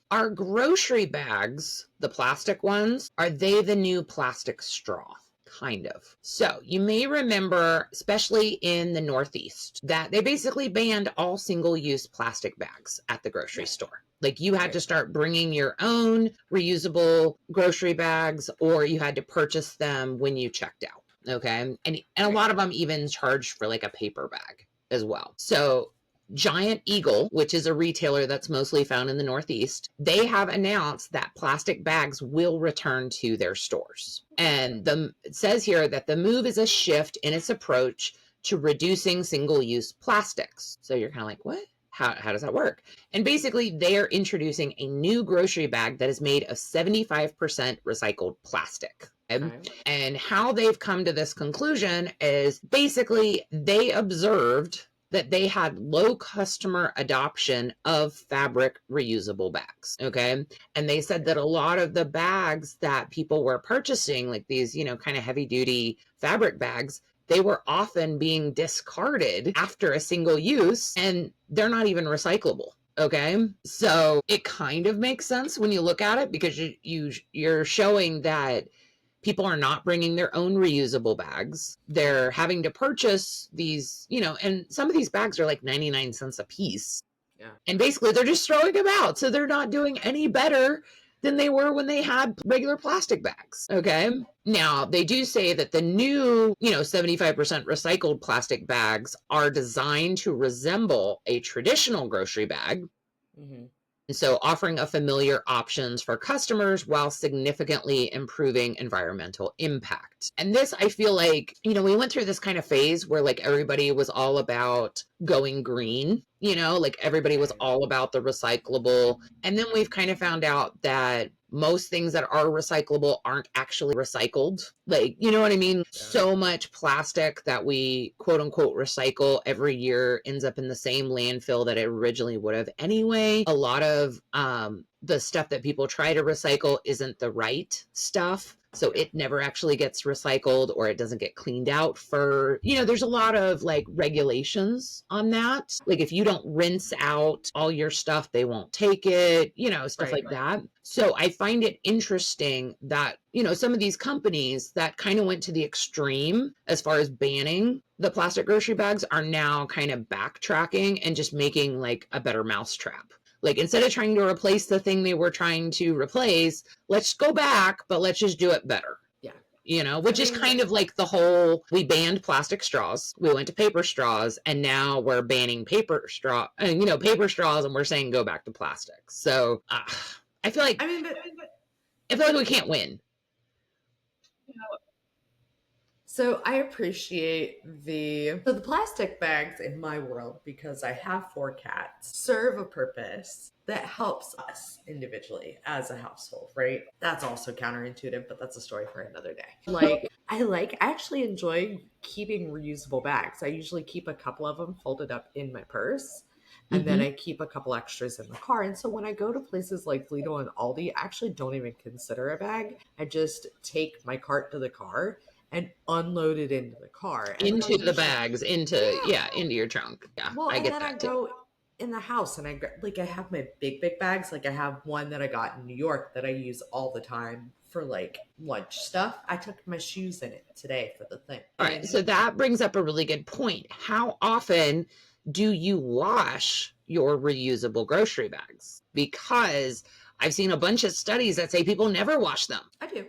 Are grocery bags, the plastic ones, are they the new plastic straw? Kind of. So you may remember, especially in the Northeast, that they basically banned all single-use plastic bags at the grocery store. Like you had to start bringing your own reusable grocery bags, or you had to purchase them when you checked out. Okay. And a lot of them even charged for like a paper bag as well. So Giant Eagle, which is a retailer that's mostly found in the Northeast, they have announced that plastic bags will return to their stores. And it says here that the move is a shift in its approach to reducing single-use plastics. So you're kind of like, what? How does that work? And basically, they're introducing a new grocery bag that is made of 75% recycled plastic. Okay. And how they've come to this conclusion is basically they observed that they had low customer adoption of fabric reusable bags. Okay. And they said that a lot of the bags that people were purchasing, like these, kind of heavy duty fabric bags, they were often being discarded after a single use, and they're not even recyclable. Okay. So it kind of makes sense when you look at it, because you're showing that people are not bringing their own reusable bags. They're having to purchase these, and some of these bags are like 99 cents a piece. Yeah. And basically they're just throwing them out. So they're not doing any better than they were when they had regular plastic bags. Okay. Now, they do say that the new, 75% recycled plastic bags are designed to resemble a traditional grocery bag. Mm-hmm. So offering a familiar options for customers while significantly improving environmental impact. And this, I feel like, we went through this kind of phase where like everybody was all about going green, like everybody was all about the recyclable. And then we've kind of found out that most things that are recyclable aren't actually recycled. Like, you know what I mean? Yeah. So much plastic that we quote unquote recycle every year ends up in the same landfill that it originally would have anyway. A lot of the stuff that people try to recycle isn't the right stuff. So it never actually gets recycled, or it doesn't get cleaned out for, there's a lot of like regulations on that. Like if you don't rinse out all your stuff, they won't take it, stuff like that. So I find it interesting that, some of these companies that kind of went to the extreme as far as banning the plastic grocery bags are now kind of backtracking and just making like a better mousetrap. Like instead of trying to replace the thing they were trying to replace, let's go back, but let's just do it better. Yeah. Which is kind of like the whole, we banned plastic straws, we went to paper straws, and now we're banning paper straws, and we're saying go back to plastic. So I feel like, I feel like we can't win. So I appreciate the plastic bags in my world, because I have 4 cats, serve a purpose that helps us individually as a household, right? That's also counterintuitive, but that's a story for another day. I actually enjoy keeping reusable bags. I usually keep a couple of them folded up in my purse. And then I keep a couple extras in the car. And so when I go to places like Lidl and Aldi, I actually don't even consider a bag. I just take my cart to the car and unload it into the car. Into the bags, into your trunk. Yeah, well, I get that. I go in the house and I have my big bags. Like I have one that I got in New York that I use all the time for like lunch stuff. I took my shoes in it today for the thing. All right, so that brings up a really good point. How often do you wash your reusable grocery bags? Because I've seen a bunch of studies that say people never wash them. I do.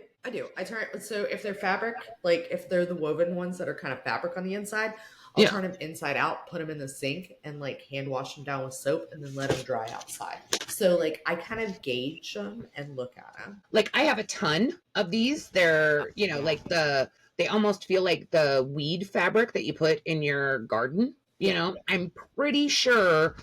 So if they're fabric, like if they're the woven ones that are kind of fabric on the inside, I'll turn them inside out, put them in the sink, and like hand wash them down with soap, and then let them dry outside. So like I kind of gauge them and look at them. Like I have a ton of these. They're, like they almost feel like the weed fabric that you put in your garden. I'm pretty sure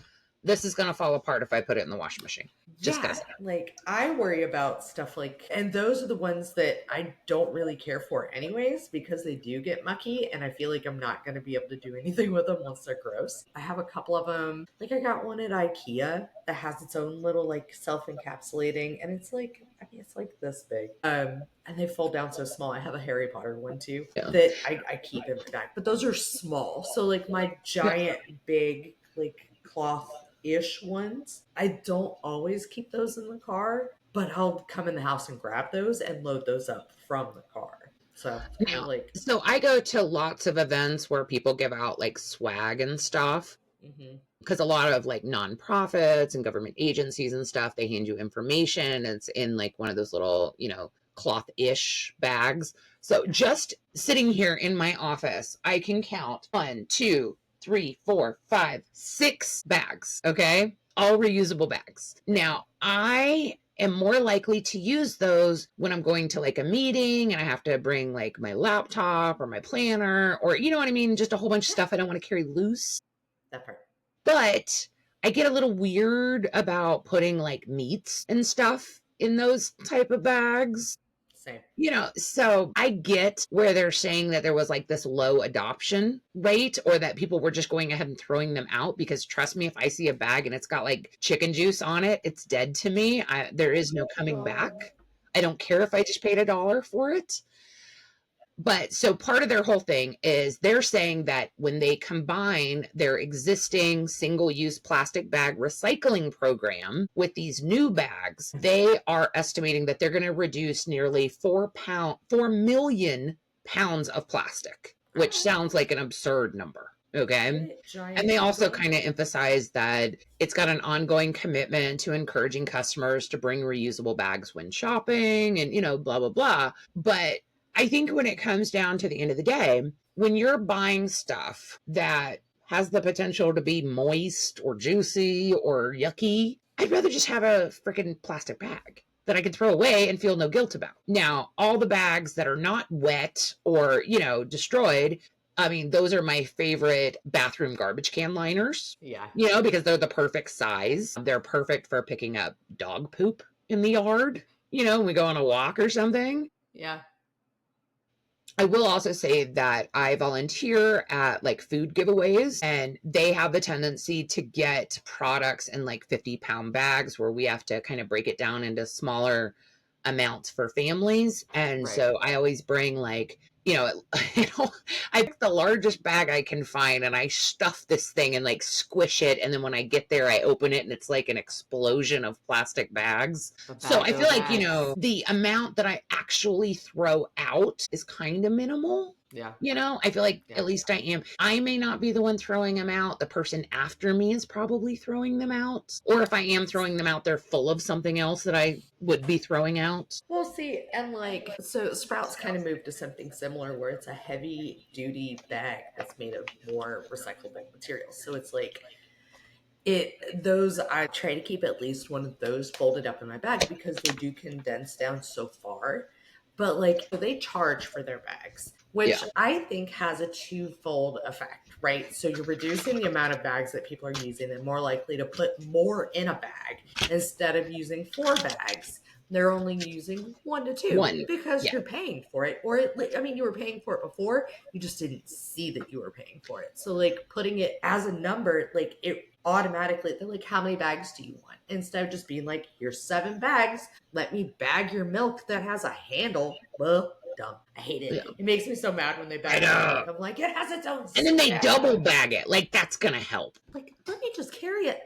this is going to fall apart if I put it in the washing machine. Just like I worry about stuff and those are the ones that I don't really care for anyways, because they do get mucky and I feel like I'm not going to be able to do anything with them once they're gross. I have a couple of them. Like I got one at IKEA that has its own little like self-encapsulating, and it's like, it's like this big. And they fold down so small. I have a Harry Potter one too that I keep in my bag, but those are small. So like my giant big like cloth ish ones. I don't always keep those in the car, but I'll come in the house and grab those and load those up from the car. So it's kind of Now, like, so I go to lots of events where people give out like swag and stuff, mm-hmm. because a lot of like nonprofits and government agencies and stuff, they hand you information. And it's in like one of those little, cloth-ish bags. So Yeah. just sitting here in my office, I can count 1, 2, 3, 4, 5, 6 bags. Okay. All reusable bags. Now, I am more likely to use those when I'm going to like a meeting and I have to bring like my laptop or my planner, or you know what I mean? Just a whole bunch of stuff I don't want to carry loose. That part. But I get a little weird about putting like meats and stuff in those type of bags. Same. So I get where they're saying that there was like this low adoption rate, or that people were just going ahead and throwing them out, because trust me, if I see a bag and it's got like chicken juice on it, it's dead to me. There is no coming back. I don't care if I just paid $1 for it. But so part of their whole thing is they're saying that when they combine their existing single-use plastic bag recycling program with these new bags, they are estimating that they're going to reduce nearly 4 million pounds of plastic, which sounds like an absurd number. Okay. And Giant they also number. kind of emphasize that it's got an ongoing commitment to encouraging customers to bring reusable bags when shopping and, blah, blah, blah. But I think when it comes down to the end of the day, when you're buying stuff that has the potential to be moist or juicy or yucky, I'd rather just have a freaking plastic bag that I can throw away and feel no guilt about. Now, all the bags that are not wet or, destroyed, I mean, those are my favorite bathroom garbage can liners. Yeah. Because they're the perfect size. They're perfect for picking up dog poop in the yard, when we go on a walk or something. Yeah. I will also say that I volunteer at like food giveaways, and they have the tendency to get products in like 50-pound bags where we have to kind of break it down into smaller amounts for families. And Right. so I always bring like, I pick the largest bag I can find and I stuff this thing and like squish it. And then when I get there, I open it and it's like an explosion of plastic bags. So I feel like, the amount that I actually throw out is kind of minimal. Yeah. I feel like at least I am. I may not be the one throwing them out. The person after me is probably throwing them out. Or if I am throwing them out, they're full of something else that I would be throwing out. Well, see, and like, so Sprouts kind of moved to something similar where it's a heavy duty bag that's made of more recyclable materials. So it's like, I try to keep at least one of those folded up in my bag because they do condense down so far. But like, they charge for their bags, which I think has a twofold effect, right? So you're reducing the amount of bags that people are using and more likely to put more in a bag instead of using 4 bags. They're only using 1 to 2 because you're paying for it. Or, you were paying for it before, you just didn't see that you were paying for it. So like putting it as a number, like it automatically, they're like, how many bags do you want? Instead of just being like, here's 7 bags. Let me bag your milk that has a handle. Well, dumb. I hate it. Yeah. It makes me so mad when they bag my milk. I'm like, it has its own. And then they double bag it. Like, that's going to help. Like, let me just carry it.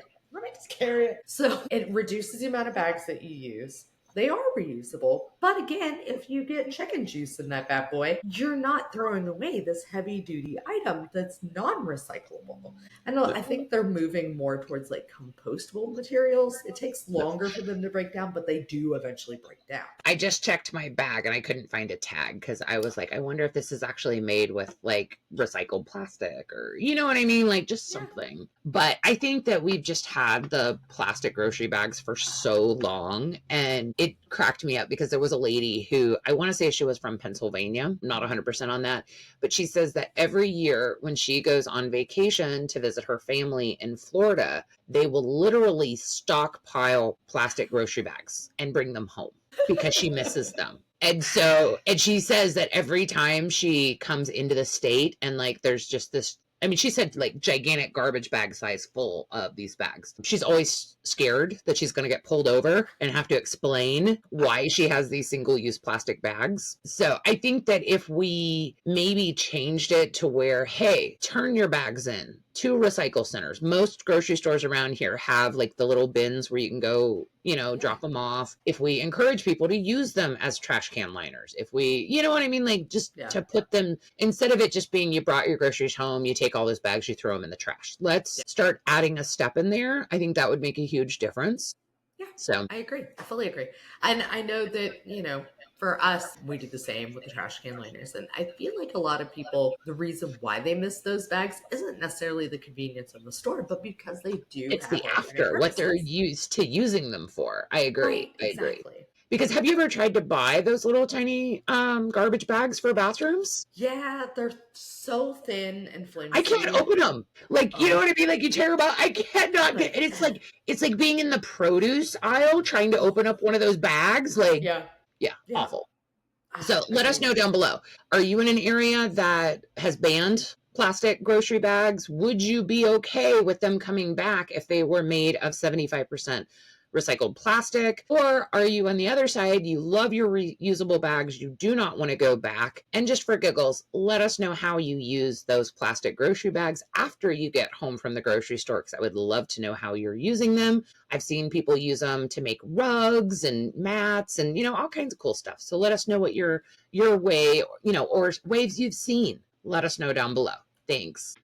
So it reduces the amount of bags that you use. They are reusable. But again, if you get chicken juice in that bad boy, you're not throwing away this heavy duty item that's non-recyclable. And I think they're moving more towards like compostable materials. It takes longer for them to break down, but they do eventually break down. I just checked my bag and I couldn't find a tag because I was like, I wonder if this is actually made with like recycled plastic, or you know what I mean? Like just something. But I think that we've just had the plastic grocery bags for so long, and it cracked me up because there was a lady who, I want to say she was from Pennsylvania. I'm not 100% on that, but she says that every year when she goes on vacation to visit her family in Florida, they will literally stockpile plastic grocery bags and bring them home because she misses them. And she says that every time she comes into the state and like there's just this, I mean, she said like gigantic garbage bag size full of these bags. She's always scared that she's going to get pulled over and have to explain why she has these single-use plastic bags. So I think that if we maybe changed it to where, hey, turn your bags in 2 recycle centers. Most grocery stores around here have like the little bins where you can go, Yeah. drop them off. If we encourage people to use them as trash can liners, if we, you know what I mean? Like just Yeah. to put them, instead of it just being you brought your groceries home, you take all those bags, you throw them in the trash. Let's start adding a step in there. I think that would make a huge difference. Yeah, So I agree. I fully agree. And I know that, for us, we do the same with the trash can liners. And I feel like a lot of people, the reason why they miss those bags isn't necessarily the convenience of the store, but because they do it's the have alternate after, what they're purposes. used to using them for. I Right, agree. I agree. exactly. Because have you ever tried to buy those little tiny garbage bags for bathrooms? Yeah, they're so thin and I can't flimsy. open them. Like, you know Oh, what I mean? Like you tear them out. I cannot get, like, and it's like being in the produce aisle trying to open up one of those bags. Like, yeah, yeah, yeah. awful. So let us know Agreed. down below. Are you in an area that has banned plastic grocery bags? Would you be okay with them coming back if they were made of 75% recycled plastic? Or are you on the other side? You love your reusable bags. You do not want to go back. And just for giggles, let us know how you use those plastic grocery bags after you get home from the grocery store, because I would love to know how you're using them. I've seen people use them to make rugs and mats and, all kinds of cool stuff. So let us know what your way, or ways you've seen. Let us know down below. Thanks.